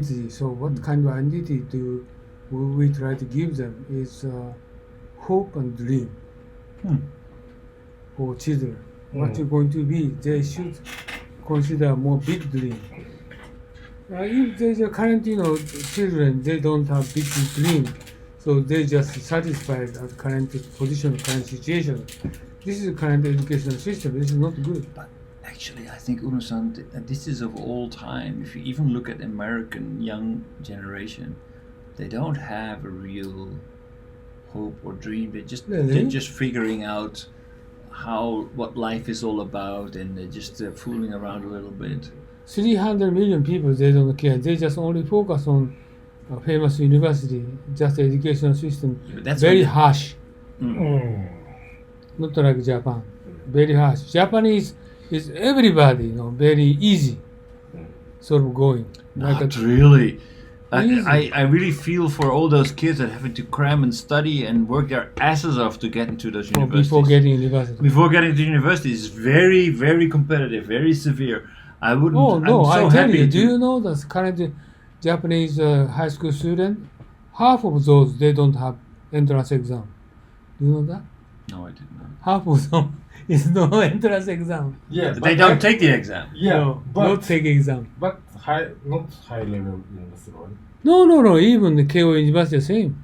So what kind of identity do we try to give them is hope and dream for children. What you're going to be, they should consider more big dream. If there's a current, children, they don't have big dream, so they just satisfied at current position, current situation. This is the current educational system. This is not good. But actually, I think Uno-san, this is of all time. If you even look at American young generation, they don't have a real hope or dream. They're just figuring out what life is all about, and they're just fooling around a little bit. 300 million people, they don't care. They just only focus on a famous university, just educational system. That's very what- harsh. Not like Japan. Very harsh. Japanese is everybody, very easy sort of going. Not really. Easy. I really feel for all those kids that having to cram and study and work their asses off to get into those universities. Before getting university. Before getting to university, it's very, very competitive, very severe. I wouldn't. Oh no! I'm so I tell happy you, to, do you know that current Japanese high school student, half of those they don't have entrance exam. Do you know that? No, I didn't know. Half of them is no entrance exam. Yeah, They don't take the exam. Yeah, No, but not take exam. but not high level university, right? No. Even the KO University is same.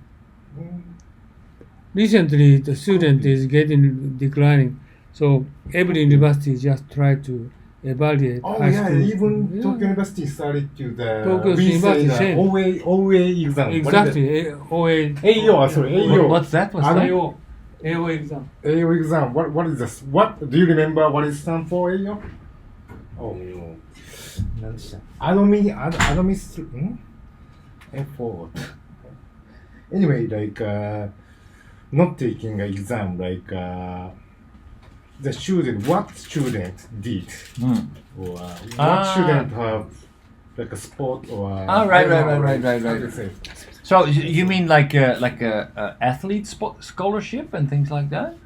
Recently, the student is getting declining, so every university just try to evaluate. Oh high yeah, school. even Yeah. Tokyo University started to the Tokyo we University say same. the OA exam. Exactly. OA. AO, sorry, AO. What's that? What's I that? don't- AO exam. AO exam. What is this? What do you remember? What it stands for? AO? Oh, 何でしたアドミスeffort. Anyway, like not taking an exam, like the student, what student did, or what student have like a sport or Right. how to say. So you mean like a athlete scholarship and things like that?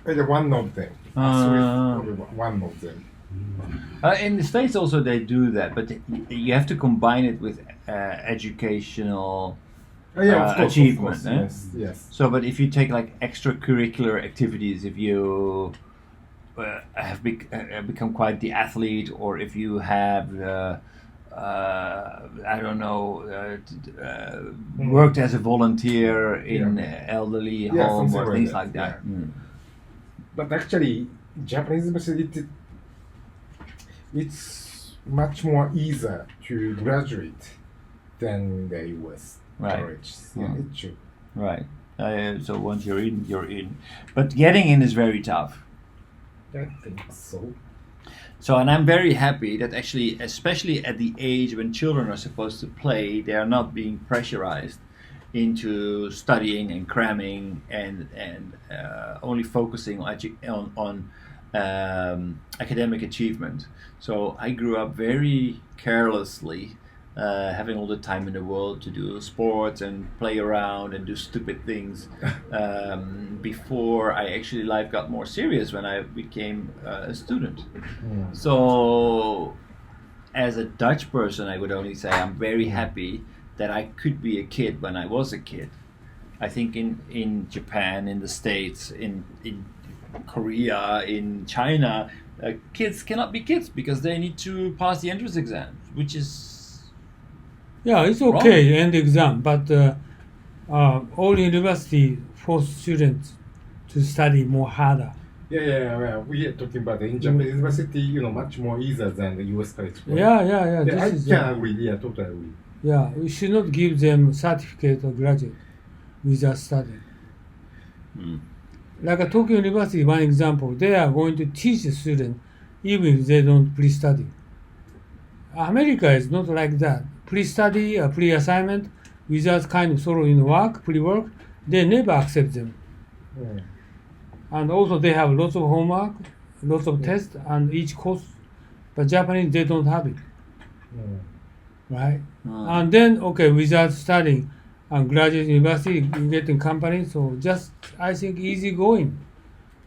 One of them. One of them. In the States also they do that, but you have to combine it with educational Yeah, of course, achievement. of course, yes. So, but if you take like extracurricular activities, if you have become quite the athlete, or if you have, I don't know, worked as a volunteer in elderly Yeah, home something or like things that, like that. yeah. But actually, Japanese university, it's much more easier to graduate than the US Right. college. Yeah, it's true. Right. So once you're in, you're in. But getting in is very tough. I think so. So, and I'm very happy that actually, especially at the age when children are supposed to play, they are not being pressurized into studying and cramming and only focusing on academic achievement. So I grew up very carelessly, having all the time in the world to do sports and play around and do stupid things before life got more serious when I became a student. So as a Dutch person, I would only say I'm very happy that I could be a kid when I was a kid. I think in Japan, in the States, in Korea, in China, kids cannot be kids because they need to pass the entrance exam, which is Yeah, it's okay, end exam, but all university force students to study more harder. Yeah. We are talking about in Japanese university, much more easier than the US college. Right? Yeah. I This is, can agree. Yeah, totally agree. yeah, we should not give them certificate or graduate without studying. Like a Tokyo University, one example, they are going to teach the student even if they don't pre-study. America is not like that. Pre-study or pre-assignment without kind of sort of pre-work, they never accept them. And also they have lots of homework, lots of tests, and each course. But Japanese, they don't have it. Right? And then, without studying and graduate university, you get in company, so just, I think, easy going.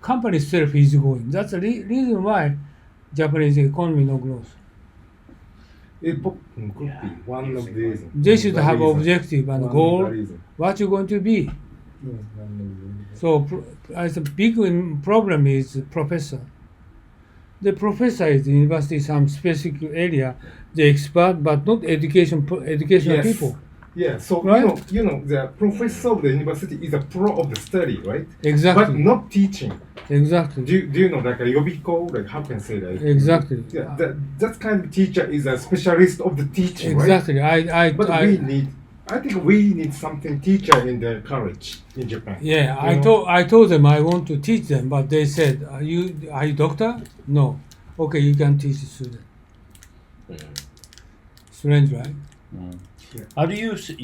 Company itself easy going. That's the reason why Japanese economy no growth. Could be one of the reasons. They should One have reason. objective and One of goal. the reason. What you're going to be. One of the reason. So as a big problem is professor. The professor is the university some specific area. The expert, but not educational Yes. people. Yeah, so Right? the professor of the university is a pro of the study, right? Exactly. But not teaching. Exactly. Do you know like a yobiko? Like how can I say that? Exactly. Yeah, that kind of teacher is a specialist of the teaching, right? Exactly. But I think we need something teacher in the college in Japan. Yeah, You I told them I want to teach them, but they said, are you doctor? No. Okay, you can teach the student. Strange, right? How do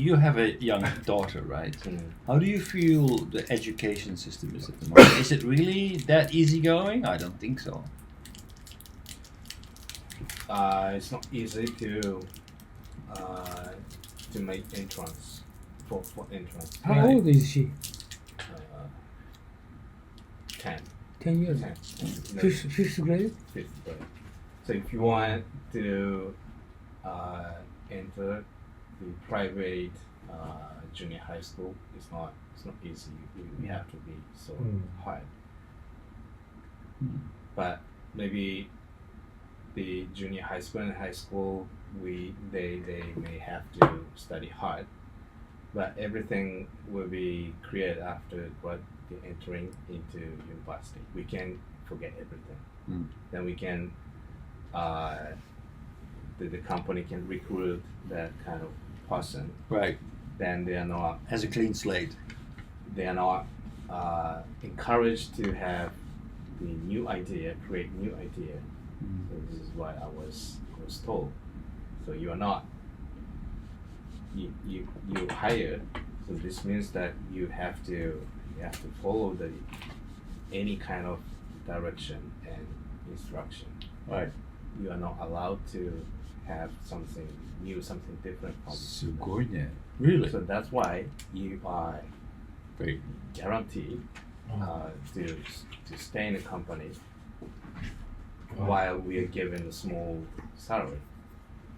you have a young daughter, right? How do you feel the education system is at the moment? Is it really that easygoing? I don't think so. It's not easy to make entrance for entrance. How Right. old is she? 10. 10 years. 10. No, Fifth grade? fifth grade. So if you want to enter the private junior high school, it's not easy. You have to be so hard. But maybe the junior high school and high school, they may have to study hard, but everything will be created after entering into university. We can forget everything. Then we can the company can recruit that kind of person. Right. Then they are not Has a clean slate. encouraged to have the new idea, create new idea. So this is what I was told. So you are not you hired. So this means that you have to follow any kind of direction and instruction. Right. You are not allowed to have something new, something different from them. Really? So that's why you are Great. guaranteed to stay in the company while we are given a small salary.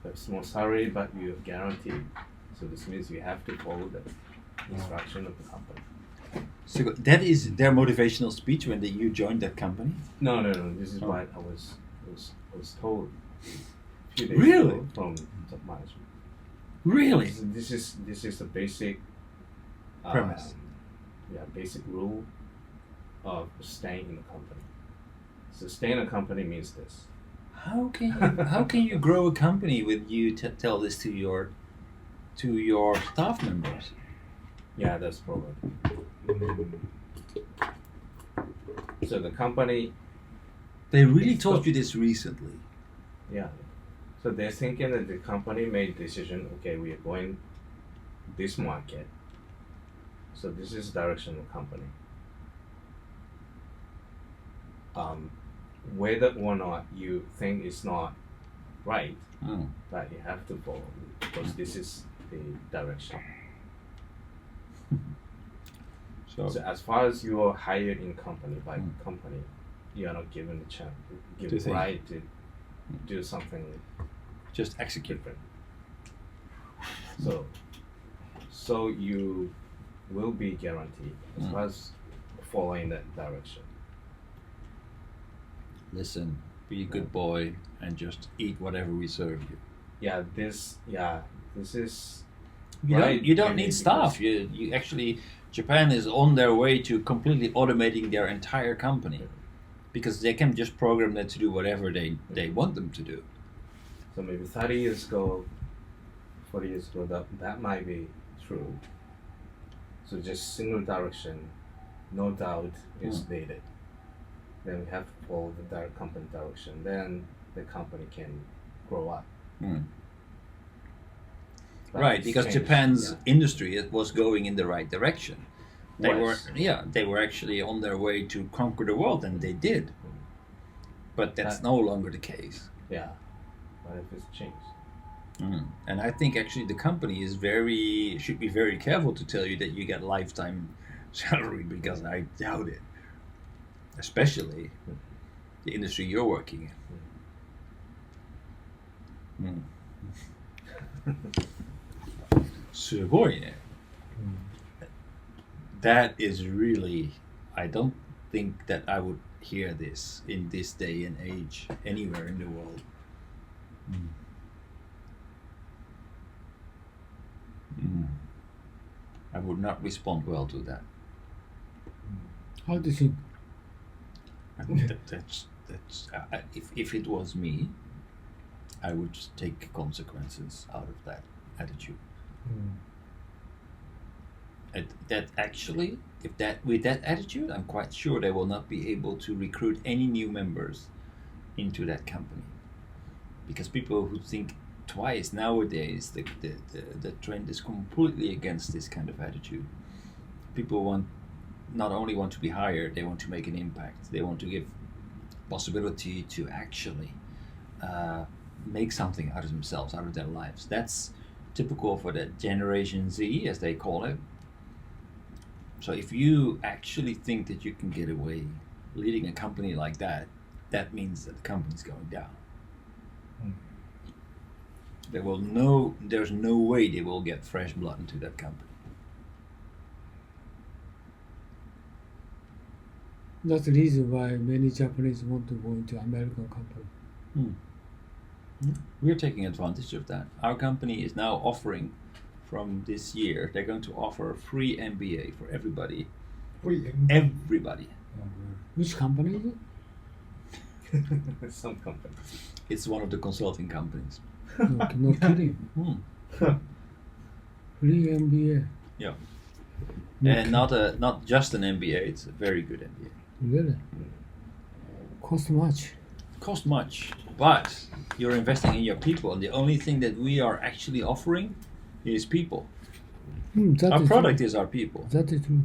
A small salary, but you are guaranteed. So this means you have to follow the instruction of the company. So that is their motivational speech when you joined that company? No. This is what I was told a few days Really? ago from top management. Really? This is a basic Premise. Basic rule of staying in the company. So staying in a company means this. How can you grow a company when you tell this to your staff members? Yeah, that's problem. So the company, They really told you this recently. yeah. So they're thinking that the company made decision. Okay, we are going this market. So this is direction of the company. Whether or not you think it's not right, but you have to follow because this is the direction. So as far as you are hired in company by company, you are not given the chance, To given think. right to do something Just execute. different. So you will be guaranteed as far as following that direction. Listen, be a good boy and just eat whatever we serve you. This is You don't need because- staff. You actually, Japan is on their way to completely automating their entire company because they can just program them to do whatever they want them to do. So maybe 30 years ago, 40 years ago, that might be true. So just single direction, no doubt is needed. Then we have to follow the company direction. Then the company can grow up. But Right, it's because changed, Japan's yeah. industry was going in the right direction. They Was. they were actually on their way to conquer the world, and they did. But that's no longer the case. Yeah, but if it's changed. And I think actually the company should be very careful to tell you that you get lifetime salary because I doubt it. Especially the industry you're working in. すごいね。That is really, I don't think that I would hear this in this day and age anywhere in the world. I would not respond well to that. How do you think? That's if it was me, I would just take consequences out of that attitude. That actually, with that attitude, I'm quite sure they will not be able to recruit any new members into that company, because people who think twice nowadays, the trend is completely against this kind of attitude. People not only want to be hired, they want to make an impact. They want to give possibility to actually make something out of themselves, out of their lives. That's typical for the Generation Z, as they call it. So if you actually think that you can get away leading a company like that, that means that the company's going down. There's no way they will get fresh blood into that company. That's the reason why many Japanese want to go into American company. We're taking advantage of that. Our company is now offering, from this year, they're going to offer a free MBA for everybody. Everybody. Which company is it? Some companies. It's one of the consulting companies. No kidding. Free MBA. Yeah. No And not just an MBA, it's a very good MBA. Really? Cost much. Cost much, but you're investing in your people, and the only thing that we are actually offering is people. Our product is our people. That is true.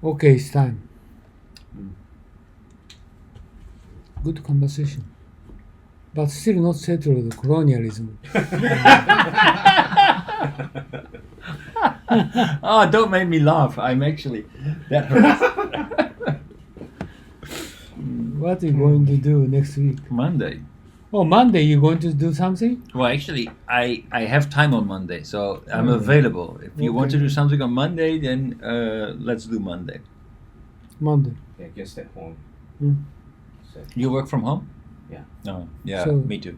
Okay, it's time. Good conversation. But still not settled colonialism. Oh, don't make me laugh. I'm actually, that hurts. What are you going to do next week? Monday. Oh, Monday you're going to do something? Well, actually, I have time on Monday, so I'm available. If you want to do something on Monday, then let's do Monday. Monday. Yeah, just at home. So, You work from home? Yeah. No. Yeah, So- me too.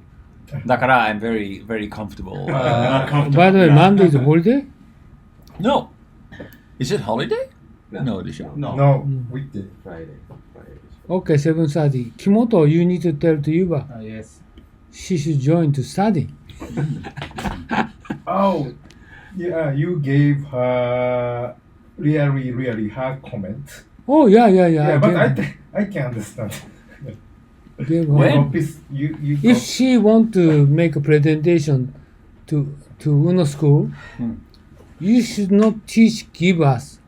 だから I'm very, very comfortable. By the way, Monday is holiday? No. Is it holiday? No, it is not. No, weekday. Friday. Okay, 7:30. Kimoto, you need to tell to Yuba. Yes. She should join to study. Oh, yeah, you gave her really hard comment. Oh, yeah. Yeah, but gave- I can understand. gave her- When? Please, you If she want to make a presentation to Uno school, you should not give us